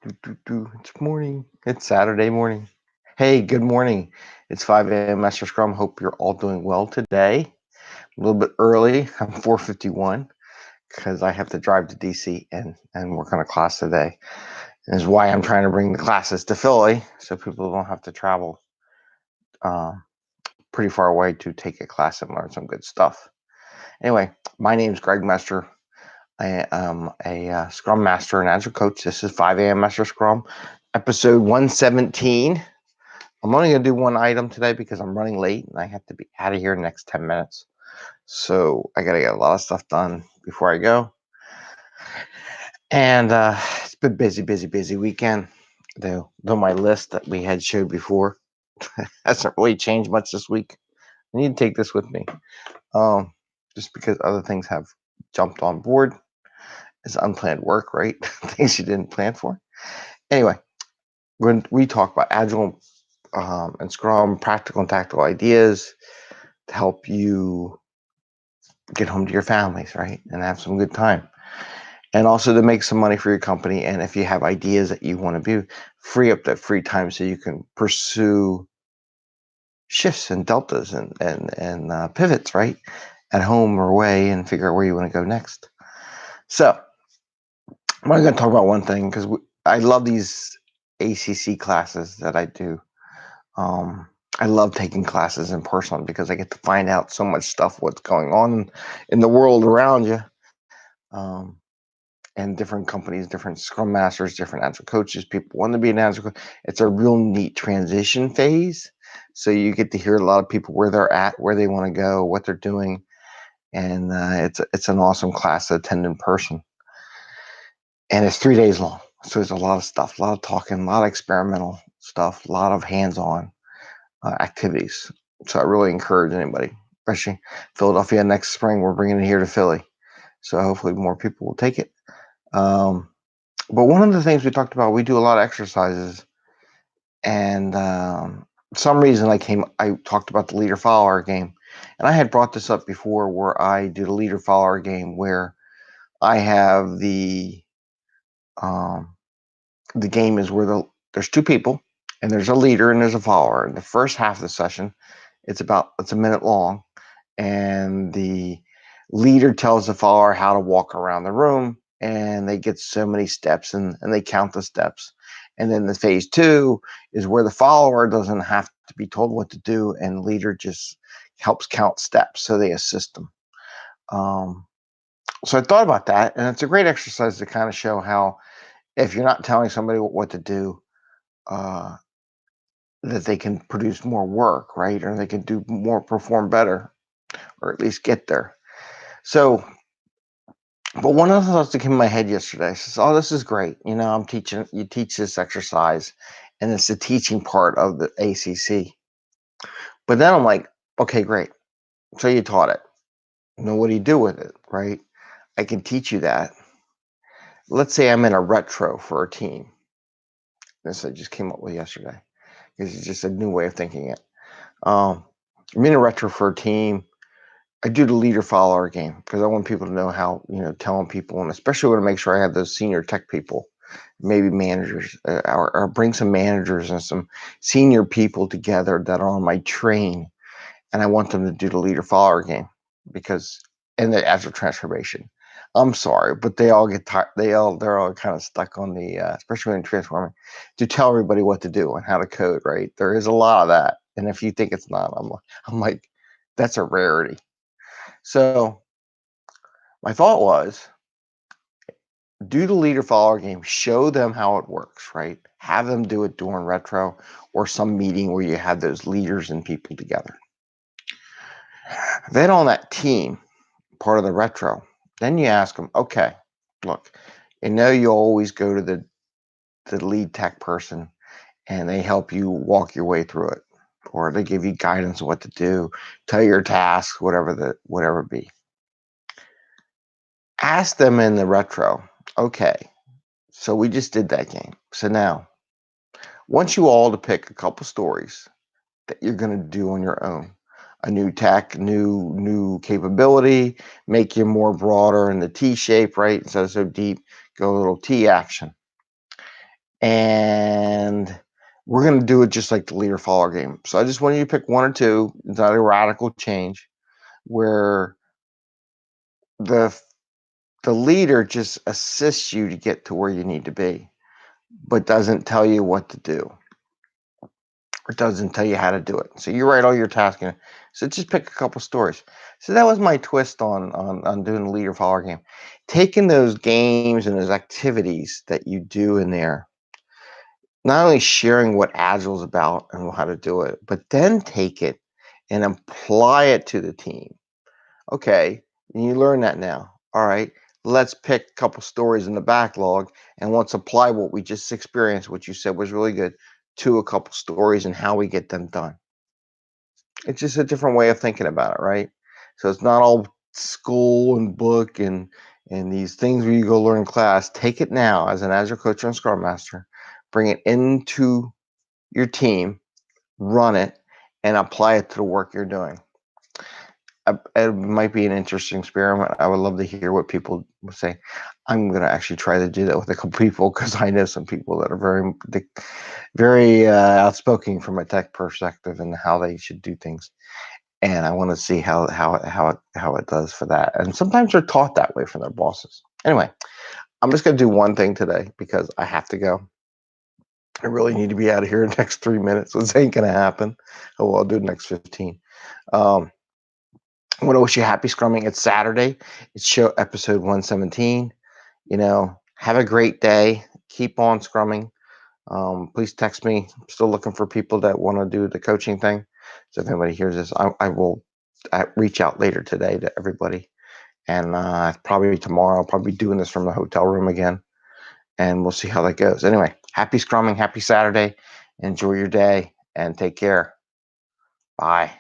It's morning. It's Saturday morning. Hey, good morning. It's 5 a.m. Mester Scrum. Hope you're all doing well today. A little bit early. I'm 4:51 because I have to drive to DC and work on a class today. And is why I'm trying to bring the classes to Philly so people don't have to travel uh, pretty far away to take a class and learn some good stuff. Anyway, my name's Greg Mester. I am a Scrum Master and Agile Coach. This is 5 a.m. Mester Scrum, episode 117. I'm only going to do one item today because I'm running late and I have to be out of here in the next 10 minutes. So I got to get a lot of stuff done before I go. And it's been busy weekend. Though my list that we had showed before hasn't really changed much this week. I need to take this with me just because other things have jumped on board. It's unplanned work, right? Things you didn't plan for. Anyway, when we talk about Agile and Scrum, practical and tactical ideas to help you get home to your families, right? And have some good time. And also to make some money for your company. And if you have ideas that you want to do, free up that free time so you can pursue shifts and deltas and pivots, right? At home or away and figure out where you want to go next. So I'm only going to talk about one thing because I love these ACC classes that I do. I love taking classes in person because I get to find out so much stuff, what's going on in the world around you. And different companies, different Scrum Masters, different Agile coaches, people want to be an Agile coach. It's a real neat transition phase. So you get to hear a lot of people where they're at, where they want to go, what they're doing. And it's an awesome class to attend in person. And it's 3 days long. So there's a lot of stuff, a lot of talking, a lot of experimental stuff, a lot of hands-on activities. So I really encourage anybody, especially Philadelphia next spring. We're bringing it here to Philly. So hopefully more people will take it. But one of the things we talked about, we do a lot of exercises. And some reason I talked about the leader follower game. And I had brought this up before where I do the leader follower game where I have the game is where there's two people and there's a leader and there's a follower. And the first half of the session, it's a minute long. And the leader tells the follower how to walk around the room and they get so many steps and they count the steps. And then the phase 2 is where the follower doesn't have to be told what to do and the leader just helps count steps. So they assist them. So I thought about that, and it's a great exercise to kind of show how if you're not telling somebody what to do, that they can produce more work, right? Or they can do more, perform better, or at least get there. So, but one of the thoughts that came in my head yesterday says, "Oh, this is great. You teach this exercise, and it's the teaching part of the ACC." But then I'm like, okay, great. So you taught it. What do you do with it, right? I can teach you that. Let's say I'm in a retro for a team. This I just came up with yesterday because it's just a new way of thinking it. I'm in a retro for a team. I do the leader follower game because I want people to know how, telling people, and especially want to make sure I have those senior tech people, maybe managers, or bring some managers and some senior people together that are on my train. And I want them to do the leader follower game and the Agile transformation. I'm sorry, but they all get tired. They're all kind of stuck on the, especially when transforming, to tell everybody what to do and how to code, right? There is a lot of that. And if you think it's not, I'm like, that's a rarity. So my thought was, do the leader follower game, show them how it works, right? Have them do it during retro or some meeting where you have those leaders and people together. Then on that team, part of the retro, then you ask them, okay, look, you always go to the lead tech person and they help you walk your way through it, or they give you guidance on what to do, tell you your tasks, whatever it be. Ask them in the retro, okay, so we just did that game. So now, want you all to pick a couple stories that you're going to do on your own. A new tech, new capability, make you more broader in the T shape, right? Instead of so deep, go a little T action. And we're going to do it just like the leader follower game. So I just want you to pick one or two. It's not a radical change where the the leader just assists you to get to where you need to be, but doesn't tell you what to do. It doesn't tell you how to do it. So you write all your tasks in. So just pick a couple stories. So that was my twist on doing the leader follower game. Taking those games and those activities that you do in there, not only sharing what Agile is about and how to do it, but then take it and apply it to the team. Okay, you learn that now. All right, let's pick a couple stories in the backlog and let's apply what we just experienced, which you said was really good, to a couple stories and how we get them done. It's just a different way of thinking about it, right? So it's not all school and book and these things where you go learn in class. Take it now as an Agile coach and Scrum Master, bring it into your team, run it, and apply it to the work you're doing. It might be an interesting experiment. I would love to hear what people would say. I'm going to actually try to do that with a couple people because I know some people that are very outspoken from a tech perspective and how they should do things. And I want to see how it does for that. And sometimes they're taught that way from their bosses. Anyway, I'm just going to do one thing today because I have to go. I really need to be out of here in the next 3 minutes. This ain't going to happen. Oh, well, I'll do the next 15. Um, I want to wish you happy scrumming. It's Saturday. It's show episode 117. Have a great day. Keep on scrumming. Please text me. I'm still looking for people that want to do the coaching thing. So if anybody hears this, I will reach out later today to everybody. And probably tomorrow, I'll probably be doing this from the hotel room again. And we'll see how that goes. Anyway, happy scrumming. Happy Saturday. Enjoy your day and take care. Bye.